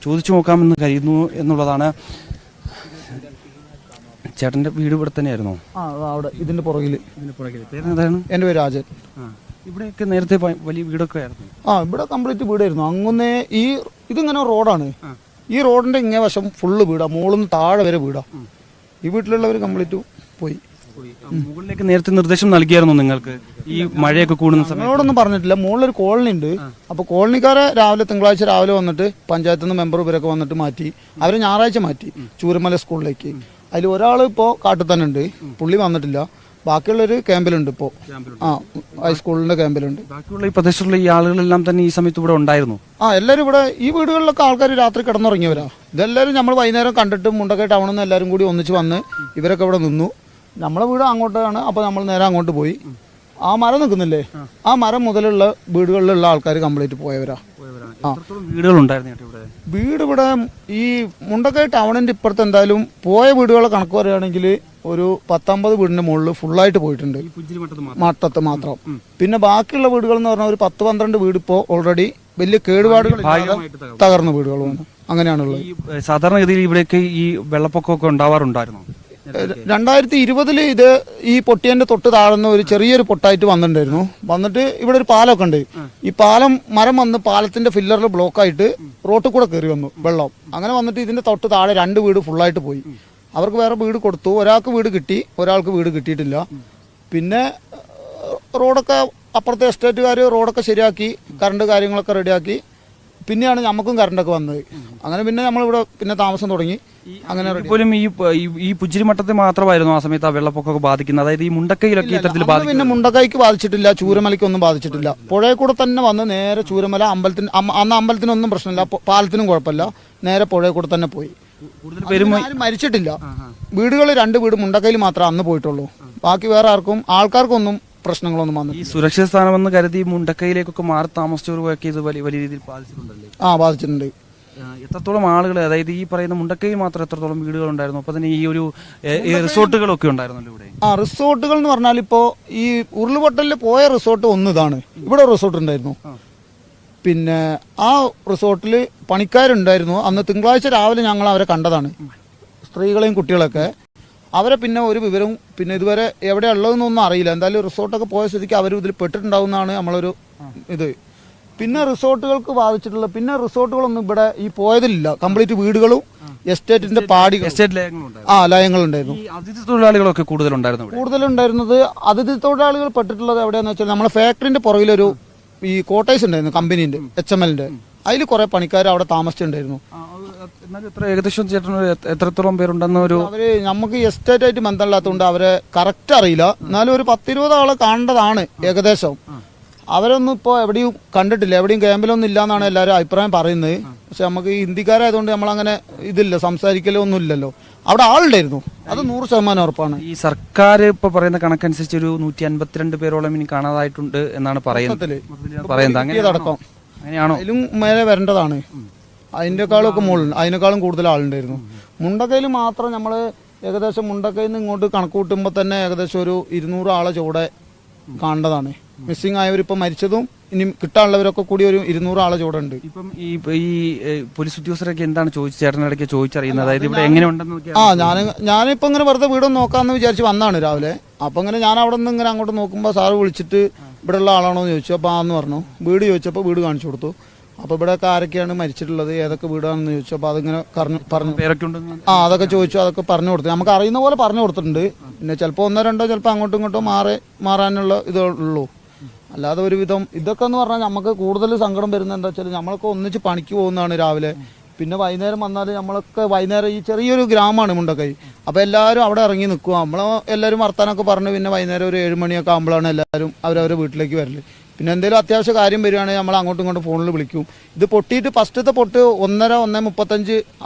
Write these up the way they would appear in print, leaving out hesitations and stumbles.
ചോദിച്ചു നോക്കാമെന്ന് കരുതുന്നു എന്നുള്ളതാണ്. ചേട്ടന്റെ വീട് ഇവിടെ തന്നെയായിരുന്നോ? അവിടെ ഇതിന്റെ പുറകിൽ. എന്താണ്? എൻ്റെ പേര് രാജൻ. ഇവിടെയൊക്കെ നേരത്തെ വലിയ വീടൊക്കെ ആയിരുന്നു? ഇവിടെ കംപ്ലീറ്റ് വീടായിരുന്നു. അങ്ങനെ ഇതിങ്ങനെ റോഡാണ്. ഈ റോഡിന്റെ ഇങ്ങേ വശം ഫുള്ള് വീടാ, മുകളിൽ താഴെ വരെ വീടാ. ഈ വീട്ടിലുള്ളവർ കംപ്ലീറ്റ് പോയി. മുകളിലേക്ക് നേരത്തെ നിർദ്ദേശം നൽകിയായിരുന്നു നിങ്ങൾക്ക് ഈ മഴയൊക്കെ കൂടുന്ന സമയത്ത്? ഞങ്ങളോടൊന്നും പറഞ്ഞിട്ടില്ല. മുകളിലൊരു കോളനി ഉണ്ട്. അപ്പൊ കോളനിക്കാരെ തിങ്കളാഴ്ച രാവിലെ വന്നിട്ട് പഞ്ചായത്തിൽ നിന്ന് മെമ്പർ ഇവരൊക്കെ വന്നിട്ട് മാറ്റി. അവര് ഞായറാഴ്ച മാറ്റി ചൂരമല സ്കൂളിലേക്ക്. അതിൽ ഒരാൾ ഇപ്പോൾ കാട്ടിൽ തന്നെ ഉണ്ട്, പുള്ളി വന്നിട്ടില്ല. ബാക്കിയുള്ളൊരു ക്യാമ്പിലുണ്ട് ഇപ്പോൾ. ഹൈസ്കൂളിന്റെ ക്യാമ്പിലുണ്ട്. ബാക്കിയുള്ള ഈ പ്രദേശത്തുള്ള ഈ ആളുകളെല്ലാം തന്നെ ഈ സമയത്ത് ഇവിടെ ഉണ്ടായിരുന്നു? എല്ലാവരും ഇവിടെ ഈ വീടുകളിലൊക്കെ ആൾക്കാർ രാത്രി കിടന്നുറങ്ങിയവരാ. ഇതെല്ലാവരും നമ്മൾ വൈകുന്നേരം കണ്ടിട്ട് മുണ്ടക്കൈ ടൗണിൽ നിന്ന് എല്ലാവരും കൂടി ഒന്നിച്ച് വന്ന് ഇവരൊക്കെ ഇവിടെ നിന്നു. നമ്മളെ വീട് അങ്ങോട്ടാണ്. അപ്പോൾ നമ്മൾ നേരെ അങ്ങോട്ട് പോയി. ആ മരം നിൽക്കുന്നില്ലേ, ആ മരം മുതലുള്ള വീടുകളിലുള്ള ആൾക്കാർ കംപ്ലീറ്റ് പോയവരാ. വീട് ഇവിടെ ഈ മുണ്ടക്കൈ ടൗണിന്റെ ഇപ്പുറത്ത് എന്തായാലും പോയ വീടുകളെ കണക്ക് പറയുകയാണെങ്കിൽ ഒരു 19 വീടിന്റെ മുകളിൽ ഫുള്ളായിട്ട് പോയിട്ടുണ്ട്, മട്ടത്ത് മാത്രം. പിന്നെ ബാക്കിയുള്ള വീടുകൾ എന്ന് പറഞ്ഞാൽ ഒരു 10-12 വീട് ഇപ്പോൾ ഓൾറെഡി വലിയ കേടുപാടുകൾ തകർന്ന വീടുകളുമാണ്. അങ്ങനെയാണുള്ളത്. സാധാരണഗതിയിൽ ഇവിടെയൊക്കെ ഈ വെള്ളപ്പൊക്കമൊക്കെ ഉണ്ടാവാറുണ്ടായിരുന്നു? 2020 ഇത് ഈ പൊട്ടിയന്റെ തൊട്ട് താഴ്ന്ന ഒരു ചെറിയൊരു പൊട്ടായിട്ട് വന്നിട്ടുണ്ടായിരുന്നു. വന്നിട്ട് ഇവിടെ ഒരു പാലമൊക്കെ ഉണ്ട്. ഈ മരം വന്ന് പാലത്തിന്റെ ഫില്ലറിൽ ബ്ലോക്കായിട്ട് റോട്ടിൽ കൂടെ കയറി വന്നു വെള്ളം. അങ്ങനെ വന്നിട്ട് ഇതിന്റെ തൊട്ട് താഴെ 2 വീട് ഫുള്ളായിട്ട് പോയി. അവർക്ക് വേറെ വീട് കൊടുത്തു. ഒരാൾക്ക് വീട് കിട്ടി, ഒരാൾക്ക് വീട് കിട്ടിയിട്ടില്ല. പിന്നെ റോഡൊക്കെ അപ്പുറത്തെ എസ്റ്റേറ്റുകാർ റോഡൊക്കെ ശരിയാക്കി, കറണ്ട് കാര്യങ്ങളൊക്കെ റെഡിയാക്കി. പിന്നെയാണ് നമുക്കും കറണ്ടൊക്കെ വന്നത്. അങ്ങനെ പിന്നെ നമ്മളിവിടെ പിന്നെ താമസം തുടങ്ങി. അങ്ങനെ പോലും ഈ പുച്ചിരിമട്ടത്തെ മാത്രമായിരുന്നു ആ സമയത്ത് ആ വെള്ളപ്പൊക്കമൊക്കെ ബാധിക്കുന്നത്? അതായത് ഈ മുണ്ടക്കൈയിലൊക്കെ ഇത്തരത്തിൽ പിന്നെ മുണ്ടക്കൈക്ക് ബാധിച്ചിട്ടില്ല, ചൂരമലയ്ക്കൊന്നും ബാധിച്ചിട്ടില്ല. പുഴയിൽ കൂടെ തന്നെ വന്ന് നേരെ ചൂരമല അമ്പലത്തിന്, അന്ന് അമ്പലത്തിനൊന്നും പ്രശ്നമില്ല, പാലത്തിനും കുഴപ്പമില്ല, നേരെ പുഴയിൽ കൂടെ തന്നെ പോയി. ആരും മരിച്ചിട്ടില്ല. വീടുകൾ 2 വീട് മുണ്ടക്കൈയിൽ മാത്രമേ അന്ന് പോയിട്ടുള്ളൂ. ബാക്കി വേറെ ആൾക്കാർക്കൊന്നും പ്രശ്നങ്ങളൊന്നും വന്നു. ഈ സുരക്ഷിത സ്ഥാനമെന്ന് കരുതി മുണ്ടക്കൈയിലേക്കൊക്കെ മാറി താമസിച്ചവർക്കൊക്കെ ഇത് വലിയ രീതിയിൽ ബാധിച്ചിട്ടുണ്ടല്ലേ? ബാധിച്ചിട്ടുണ്ട്. എത്രത്തോളം ആളുകൾ, അതായത് ഈ പറയുന്ന മുണ്ടക്കൈയിൽ മാത്രം എത്രത്തോളം വീടുകൾ ഉണ്ടായിരുന്നു? അപ്പൊ തന്നെ ഈ ഒരു റിസോർട്ടുകളൊക്കെ ഉണ്ടായിരുന്നല്ലോ ഇവിടെ? റിസോർട്ടുകൾ എന്ന് പറഞ്ഞാൽ ഇപ്പോ ഈ ഉരുൾപൊട്ടലിൽ പോയ റിസോർട്ട് ഒന്നിതാണ്. ഇവിടെ റിസോർട്ട് ഉണ്ടായിരുന്നു. പിന്നെ ആ റിസോർട്ടിൽ പണിക്കാരുണ്ടായിരുന്നു. അന്ന് തിങ്കളാഴ്ച രാവിലെ ഞങ്ങൾ അവരെ കണ്ടതാണ്, സ്ത്രീകളെയും കുട്ടികളൊക്കെ. അവരെ പിന്നെ ഒരു വിവരവും പിന്നെ ഇതുവരെ എവിടെ ഉള്ളതെന്നൊന്നും അറിയില്ല. എന്തായാലും റിസോർട്ടൊക്കെ പോയ സ്ഥിതിക്ക് അവർ ഇതിൽ പെട്ടിട്ടുണ്ടാവുന്നതാണ് നമ്മളൊരു ഇത്. പിന്നെ റിസോർട്ടുകൾക്ക് ബാധിച്ചിട്ടുള്ള പിന്നെ റിസോർട്ടുകളൊന്നും ഇവിടെ ഈ പോയതിലില്ല. കംപ്ലീറ്റ് വീടുകളും എസ്റ്റേറ്റിന്റെ പാടികൾ, ലയങ്ങളുണ്ടായിരുന്നു. അതിഥി തൊഴിലാളികളൊക്കെ കൂടുതലുണ്ടായിരുന്നത് അതിഥി തൊഴിലാളികൾ പെട്ടിട്ടുള്ളത് എവിടെയാന്ന് വെച്ചാൽ നമ്മളെ ഫാക്ടറിന്റെ പുറകിലൊരു ഈ കോട്ടേഴ്സ് ഉണ്ടായിരുന്നു, കമ്പനീന്റെ HML-ന്റെ. അതിൽ കുറെ പണിക്കാർ അവിടെ താമസിച്ചിട്ടുണ്ടായിരുന്നു. ഏകദേശം എത്രത്തോളം പേരുണ്ടെന്ന് അവര് നമുക്ക് എസ്റ്റേറ്റ് ആയിട്ട് ബന്ധമില്ലാത്തതുകൊണ്ട് അവരെ കറക്റ്റ് അറിയില്ല. എന്നാലും ഒരു 10-20 ആളെ കാണേണ്ടതാണ് ഏകദേശം. അവരൊന്നും ഇപ്പോൾ എവിടെയും കണ്ടിട്ടില്ല, എവിടെയും ക്യാമ്പിലൊന്നും ഇല്ലാന്നാണ് എല്ലാവരും അഭിപ്രായം പറയുന്നത്. പക്ഷെ നമുക്ക് ഈ ഹിന്ദിക്കാരായതുകൊണ്ട് നമ്മളങ്ങനെ ഇതില്ല, സംസാരിക്കലോ ഒന്നും ഇല്ലല്ലോ. അവിടെ ആളുണ്ടായിരുന്നു, അത് 100% ഉറപ്പാണ്. ഈ സർക്കാർ ഇപ്പൊ പറയുന്ന കണക്കനുസരിച്ച് ഒരു 152 പേരോളം ഇനി കാണാതായിട്ടുണ്ട് എന്നാണ് പറയുന്നത്. അങ്ങനെയാണോ? അതിലും മേലെ വരേണ്ടതാണ്. അതിനേക്കാളൊക്കെ മുകളിൽ, അതിനേക്കാളും കൂടുതൽ ആളുണ്ടായിരുന്നു. മുണ്ടക്കൈയിൽ മാത്രം നമ്മൾ ഏകദേശം മുണ്ടക്കൈയിൽ നിന്ന് ഇങ്ങോട്ട് കണക്ക് കൂട്ടുമ്പോൾ തന്നെ ഏകദേശം ഒരു 200 ആളെ ചുവടെ കാണേണ്ടതാണ്. മിസ്സിംഗ് ആയവരിപ്പം മരിച്ചതും ഇനി കിട്ടാനുള്ളവരൊക്കെ കൂടി ഒരു 200 ആളെ ചുവടെ ഉണ്ട്. ഇപ്പം ഈ പോലീസ് ഉദ്യോഗസ്ഥരൊക്കെ എന്താണ് ചേട്ടനിടയ്ക്ക് ചോദിച്ചറിയുന്നത്? അതായത് ഇവിടെ എങ്ങനെ ഉണ്ടെന്ന്? ഞാനിപ്പോ ഇങ്ങനെ വെറുതെ വീടൊന്നും നോക്കാന്ന് വിചാരിച്ച് വന്നാണ് രാവിലെ. അപ്പൊ ഇങ്ങനെ ഞാൻ അവിടെ നിന്ന് ഇങ്ങനെ അങ്ങോട്ട് നോക്കുമ്പോൾ സാറ് വിളിച്ചിട്ട് ഇവിടെ ഉള്ള ആളാണോ എന്ന് ചോദിച്ചു. അപ്പൊ ആന്ന് പറഞ്ഞു. വീട് ചോദിച്ചപ്പോൾ വീട് കാണിച്ചു കൊടുത്തു. അപ്പൊ ഇവിടെ ആരൊക്കെയാണ് മരിച്ചിട്ടുള്ളത്, ഏതൊക്കെ വീടാണെന്ന് ചോദിച്ചു. അപ്പൊ അതിങ്ങനെ പറഞ്ഞു അതൊക്കെ ചോദിച്ചു. അതൊക്കെ പറഞ്ഞു കൊടുത്തു. നമുക്ക് അറിയുന്ന പോലെ പറഞ്ഞു കൊടുത്തിട്ടുണ്ട്. പിന്നെ ചിലപ്പോൾ 1-2 ചിലപ്പോൾ അങ്ങോട്ടും ഇങ്ങോട്ടും മാറാനുള്ള ഇതേ ഉള്ളൂ. അല്ലാതെ ഒരുവിധം ഇതൊക്കെ എന്ന് പറഞ്ഞാൽ നമുക്ക് കൂടുതൽ സങ്കടം വരുന്നത് എന്താ വെച്ചാൽ നമ്മളൊക്കെ ഒന്നിച്ച് പണിക്ക് പോകുന്നതാണ് രാവിലെ. പിന്നെ വൈകുന്നേരം വന്നാൽ നമ്മളൊക്കെ വൈകുന്നേരം ഈ ചെറിയൊരു ഗ്രാമമാണ് മുണ്ടക്കൈ. അപ്പോൾ എല്ലാവരും അവിടെ ഇറങ്ങി നിൽക്കുക. എല്ലാവരും വർത്താനൊക്കെ പറഞ്ഞ് പിന്നെ വൈകുന്നേരം ഒരു 7 മണിയൊക്കെ ആകുമ്പോഴാണ് എല്ലാവരും അവരവരുടെ വീട്ടിലേക്ക് വരല്. പിന്നെ എന്തെങ്കിലും അത്യാവശ്യ കാര്യം വരികയാണെങ്കിൽ നമ്മൾ അങ്ങോട്ടും ഇങ്ങോട്ടും ഫോണിൽ വിളിക്കും. ഇത് പൊട്ടിയിട്ട് ഫസ്റ്റത്തെ പൊട്ട് 1:35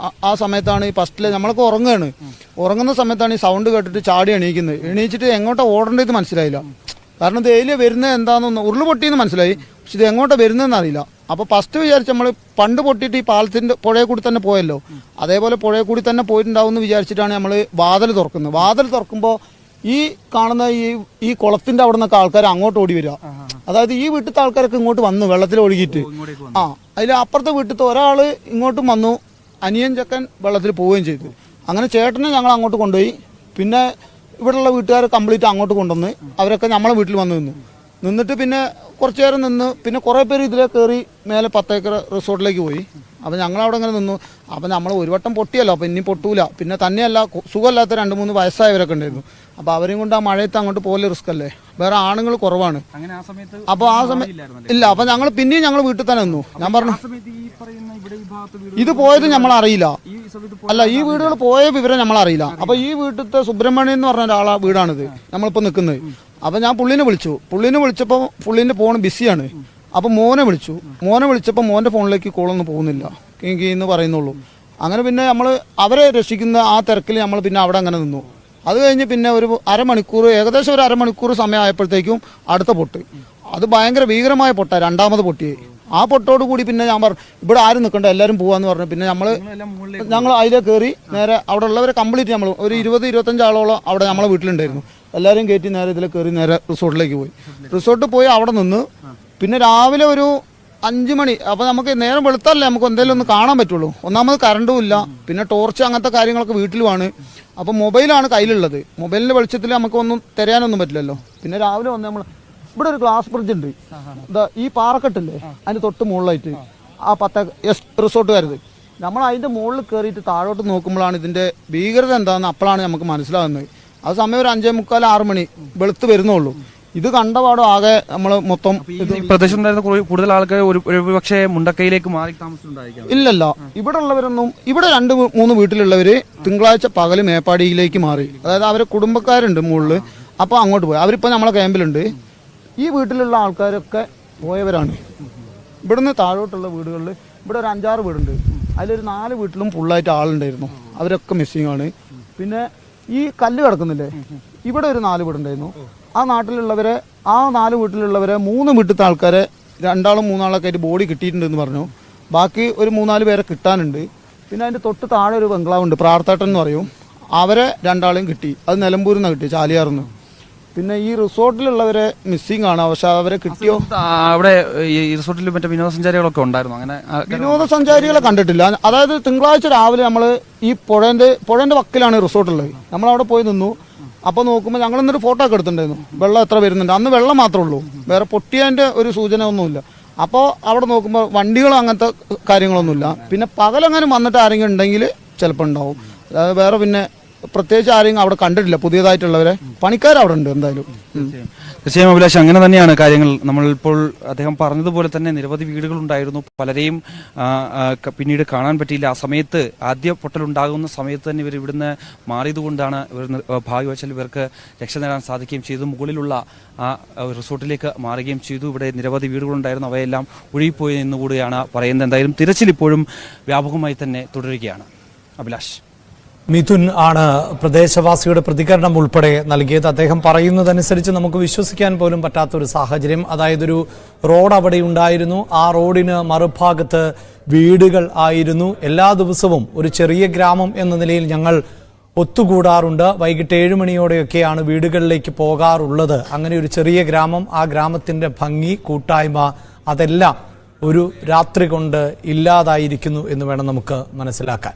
ആ സമയത്താണ് ഈ ഫസ്റ്റിൽ നമ്മളൊക്കെ ഉറങ്ങുന്ന സമയത്താണ് ഈ സൗണ്ട് കേട്ടിട്ട് ചാടി എണീച്ചിട്ട് എങ്ങോട്ടാ ഓടേണ്ടത് മനസ്സിലായില്ല. കാരണം ഇത് ഏരിയ വരുന്നത് എന്താണെന്ന് ഉരുള് പൊട്ടിയെന്ന് മനസ്സിലായി, പക്ഷെ ഇത് എങ്ങോട്ടാ വരുന്നതെന്ന് അറിയില്ല. അപ്പോൾ ഫസ്റ്റ് വിചാരിച്ച് നമ്മൾ പണ്ട് പൊട്ടിയിട്ട് ഈ പാലത്തിന്റെ പുഴയെ കൂടി തന്നെ പോയല്ലോ, അതേപോലെ പുഴയെ കൂടി തന്നെ പോയിട്ടുണ്ടാവും എന്ന് വിചാരിച്ചിട്ടാണ് നമ്മൾ വാതിൽ തുറക്കുന്നത്. വാതിൽ തുറക്കുമ്പോൾ ഈ കാണുന്ന ഈ കുളത്തിന്റെ അവിടെ നിന്നൊക്കെ ആൾക്കാർ അങ്ങോട്ട് ഓടി വരിക. അതായത് ഈ വീട്ടിലത്തെ ആൾക്കാരൊക്കെ ഇങ്ങോട്ട് വന്നു വെള്ളത്തിൽ ഒഴുകിയിട്ട്. അതിൽ അപ്പുറത്തെ വീട്ടിലത്തെ ഒരാൾ ഇങ്ങോട്ടും വന്നു, അനിയൻ ചെക്കൻ വെള്ളത്തിൽ പോവുകയും ചെയ്തു. അങ്ങനെ ചേട്ടനെ ഞങ്ങൾ അങ്ങോട്ട് കൊണ്ടുപോയി. പിന്നെ ഇവിടെയുള്ള വീട്ടുകാർ കംപ്ലീറ്റ് അങ്ങോട്ട് കൊണ്ടുവന്ന് അവരൊക്കെ നമ്മളെ വീട്ടിൽ വന്ന് നിന്നിട്ട് പിന്നെ കുറച്ച് നേരം നിന്ന് പിന്നെ കുറേ പേര് ഇതിലേ കയറി മേലെ 10 ഏക്കർ റിസോർട്ടിലേക്ക് പോയി. അപ്പോൾ ഞങ്ങളവിടെ അങ്ങനെ നിന്നു. അപ്പോൾ നമ്മൾ ഒരു വട്ടം പൊട്ടിയല്ലോ, അപ്പോൾ ഇനി പൊട്ടൂല. പിന്നെ തന്നെയല്ല സുഖമില്ലാത്ത 2-3 വയസ്സായവരൊക്കെ ഉണ്ടായിരുന്നു. അപ്പോൾ അവരെയും കൊണ്ട് ആ മഴയത്ത് അങ്ങോട്ട് പോലെ റിസ്ക് അല്ലേ, വേറെ ആണുങ്ങൾ കുറവാണ്. അപ്പോൾ ആ സമയത്ത് ഇല്ല. അപ്പോൾ ഞങ്ങൾ പിന്നെയും ഞങ്ങൾ വീട്ടിൽ തന്നെ നിന്നു. ഞാൻ പറഞ്ഞു ഇത് പോയത് നമ്മൾ അറിയില്ല. അല്ല, ഈ വീടുകൾ പോയ വിവരം നമ്മൾ അറിയില്ല. അപ്പോൾ ഈ വീട്ടിലത്തെ സുബ്രഹ്മണ്യൻ എന്ന് പറഞ്ഞ ഒരാളാ വീടാണിത് നമ്മളിപ്പോൾ നിൽക്കുന്നത്. അപ്പോൾ ഞാൻ പുള്ളിനെ വിളിച്ചപ്പോൾ പുള്ളിൻ്റെ ഫോൺ ബിസിയാണ്. അപ്പോൾ മോനെ വിളിച്ചപ്പോൾ മോൻ്റെ ഫോണിലേക്ക് കോളൊന്നും പോകുന്നില്ല, എന്ന് പറയുന്നുള്ളൂ. അങ്ങനെ പിന്നെ നമ്മൾ അവരെ രക്ഷിക്കുന്ന ആ തിരക്കിൽ നമ്മൾ പിന്നെ അവിടെ അങ്ങനെ നിന്നു. അത് കഴിഞ്ഞ് പിന്നെ ഒരു ഏകദേശം ഒരു അരമണിക്കൂർ സമയമായപ്പോഴത്തേക്കും അടുത്ത പൊട്ട്. അത് ഭയങ്കര ഭീകരമായ പൊട്ടാണ്, രണ്ടാമത് പൊട്ടിയേ. ആ പൊട്ടോട് കൂടി പിന്നെ ഞാൻ പറഞ്ഞു ഇവിടെ ആരും നിൽക്കണ്ട, എല്ലാവരും പോവാന്ന് പറഞ്ഞു. പിന്നെ ഞങ്ങൾ അതിലേക്ക് കയറി നേരെ അവിടെ ഉള്ളവരെ കംപ്ലീറ്റ് നമ്മൾ ഒരു 20-25 ആളോളം അവിടെ നമ്മളെ വീട്ടിലുണ്ടായിരുന്നു. എല്ലാവരും കയറ്റി നേരെ ഇതിൽ കയറി നേരെ റിസോർട്ടിലേക്ക് പോയി. റിസോർട്ടിൽ പോയി അവിടെ നിന്ന് പിന്നെ രാവിലെ ഒരു 5 മണി. അപ്പോൾ നമുക്ക് നേരം വെളുത്തല്ലേ നമുക്ക് എന്തെങ്കിലും ഒന്ന് കാണാൻ പറ്റുള്ളൂ. ഒന്നാമത് കറണ്ടും ഇല്ല, പിന്നെ ടോർച്ച് അങ്ങനത്തെ കാര്യങ്ങളൊക്കെ വീട്ടിലുമാണ്. അപ്പോൾ മൊബൈലാണ് കയ്യിലുള്ളത്. മൊബൈലിൻ്റെ വെളിച്ചത്തിൽ നമുക്കൊന്നും തിരയാനൊന്നും പറ്റില്ലല്ലോ. പിന്നെ രാവിലെ വന്ന് നമ്മൾ ഇവിടെ ഒരു ഗ്ലാസ് ബ്രിഡ്ജ് ഉണ്ട്, ഈ പാറക്കെട്ടില്ലേ അതിന് തൊട്ട് മുകളിലായിട്ട് ആ 10 റിസോർട്ടുകാരത്. നമ്മൾ അതിൻ്റെ മുകളിൽ കയറിയിട്ട് താഴോട്ട് നോക്കുമ്പോഴാണ് ഇതിൻ്റെ ഭീകരത എന്താണെന്ന് അപ്പോഴാണ് നമുക്ക് മനസ്സിലാകുന്നത്. അത് സമയം ഒരു 5:45-6 മണി വെളുത്ത് വരുന്നുള്ളൂ. ഇത് കണ്ടപാടും ആകെ നമ്മൾ മൊത്തം പ്രദേശത്തുണ്ടായിരുന്ന കൂടുതൽ ആൾക്കാർ ഒരുപക്ഷെ മുണ്ടക്കൈയിലേക്ക് മാറി താമസിച്ചിട്ടുണ്ടായിരിക്കും. ഇല്ലല്ല, ഇവിടെ ഉള്ളവരൊന്നും ഇവിടെ 2-3 വീട്ടിലുള്ളവര് തിങ്കളാഴ്ച പകല് മേപ്പാടിയിലേക്ക് മാറി. അതായത് അവരെ കുടുംബക്കാരുണ്ട് മുകളിൽ, അപ്പോൾ അങ്ങോട്ട് പോയി. അവരിപ്പോൾ നമ്മളെ ക്യാമ്പിലുണ്ട്. ഈ വീട്ടിലുള്ള ആൾക്കാരൊക്കെ പോയവരാണ്. ഇവിടുന്ന് താഴോട്ടുള്ള വീടുകളിൽ ഇവിടെ ഒരു 5-6 വീടുണ്ട്. അതിലൊരു 4 വീട്ടിലും ഫുള്ളായിട്ട് ആളുണ്ടായിരുന്നു. അവരൊക്കെ മിസ്സിംഗ് ആണ്. പിന്നെ ഈ കല്ല് കിടക്കുന്നില്ലേ, ഇവിടെ ഒരു 4 വീടുണ്ടായിരുന്നു. ആ നാട്ടിലുള്ളവരെ ആ 4 വീട്ടിലുള്ളവരെ 3 വീട്ടിലത്തെ ആൾക്കാരെ 2-3 ആയിട്ട് ബോഡി കിട്ടിയിട്ടുണ്ടെന്ന് പറഞ്ഞു. ബാക്കി ഒരു 3-4 പേരെ കിട്ടാനുണ്ട്. പിന്നെ അതിൻ്റെ തൊട്ട് താഴെ ഒരു ബംഗ്ലാവുണ്ട്, പ്രാർത്ഥേട്ടൻ എന്ന് പറയും. അവരെ 2 ആളെയും കിട്ടി. അത് നിലമ്പൂരിൽ നിന്നാണ് കിട്ടി, ചാലിയാറിന്ന്. പിന്നെ ഈ റിസോർട്ടിലുള്ളവരെ മിസ്സിംഗ് ആണ്. പക്ഷെ അവരെ കിട്ടിയോ? അവിടെ ഈ റിസോർട്ടിൽ മറ്റേ വിനോദസഞ്ചാരികളൊക്കെ ഉണ്ടായിരുന്നു. അങ്ങനെ വിനോദസഞ്ചാരികളെ കണ്ടിട്ടില്ല. അതായത് തിങ്കളാഴ്ച രാവിലെ നമ്മൾ ഈ പുഴേന്റെ വക്കിലാണ് റിസോർട്ടുള്ളത്. നമ്മളവിടെ പോയി നിന്നു. അപ്പോൾ നോക്കുമ്പോൾ ഞങ്ങൾ ഇന്നൊരു ഫോട്ടോ ഒക്കെ എടുത്തിട്ടുണ്ടായിരുന്നു. വെള്ളം എത്ര വരുന്നുണ്ട്. അന്ന് വെള്ളം മാത്രമേ ഉള്ളൂ, വേറെ പൊട്ടിയതിൻ്റെ ഒരു സൂചന ഒന്നുമില്ല. അപ്പോൾ അവിടെ നോക്കുമ്പോൾ വണ്ടികളും അങ്ങനത്തെ കാര്യങ്ങളൊന്നുമില്ല. പിന്നെ പകലെങ്ങാനും വന്നിട്ട് ആരെങ്കിലും ഉണ്ടെങ്കിൽ ചിലപ്പോൾ ഉണ്ടാവും. അതായത് വേറെ പിന്നെ പ്രത്യേകിച്ച് ആരെങ്കിലും അവിടെ കണ്ടിട്ടില്ല. പുതിയതായിട്ടുള്ളവരെ പണിക്കാരവിടെ ഉണ്ട് എന്തായാലും. തീർച്ചയായും അഭിലാഷ്, അങ്ങനെ തന്നെയാണ് കാര്യങ്ങൾ. നമ്മളിപ്പോൾ അദ്ദേഹം പറഞ്ഞതുപോലെ തന്നെ നിരവധി വീടുകൾ ഉണ്ടായിരുന്നു. പലരെയും പിന്നീട് കാണാൻ പറ്റിയില്ല. ആ സമയത്ത് ആദ്യ പൊട്ടലുണ്ടാകുന്ന സമയത്ത് തന്നെ ഇവർ ഇവിടുന്ന് മാറിയതുകൊണ്ടാണ് ഭാഗ്യവശാൽ ഇവർക്ക് രക്ഷ നേടാൻ സാധിക്കുകയും ചെയ്തു. മുകളിലുള്ള ആ റിസോർട്ടിലേക്ക് മാറുകയും ചെയ്തു. ഇവിടെ നിരവധി വീടുകളുണ്ടായിരുന്നു, അവയെല്ലാം ഒഴുകിപ്പോയി എന്നുകൂടിയാണ് പറയുന്നത്. എന്തായാലും തിരച്ചിൽ ഇപ്പോഴും വ്യാപകമായി തന്നെ തുടരുകയാണ്. അഭിലാഷ്. മിഥുൻ ആണ് പ്രദേശവാസിയുടെ പ്രതികരണം ഉൾപ്പെടെ നൽകിയത്. അദ്ദേഹം പറയുന്നതനുസരിച്ച് നമുക്ക് വിശ്വസിക്കാൻ പോലും പറ്റാത്തൊരു സാഹചര്യം. അതായത് ഒരു റോഡ് അവിടെ ഉണ്ടായിരുന്നു, ആ റോഡിന് മറുഭാഗത്ത് വീടുകൾ ആയിരുന്നു. എല്ലാ ദിവസവും ഒരു ചെറിയ ഗ്രാമം എന്ന നിലയിൽ ഞങ്ങൾ ഒത്തുകൂടാറുണ്ട്. വൈകിട്ട് 7 മണിയോടെയൊക്കെയാണ് വീടുകളിലേക്ക് പോകാറുള്ളത്. അങ്ങനെ ഒരു ചെറിയ ഗ്രാമം, ആ ഗ്രാമത്തിന്റെ ഭംഗി, കൂട്ടായ്മ, അതെല്ലാം ഒരു രാത്രി കൊണ്ട് ഇല്ലാതായിരിക്കുന്നു എന്ന് വേണം നമുക്ക് മനസ്സിലാക്കാൻ.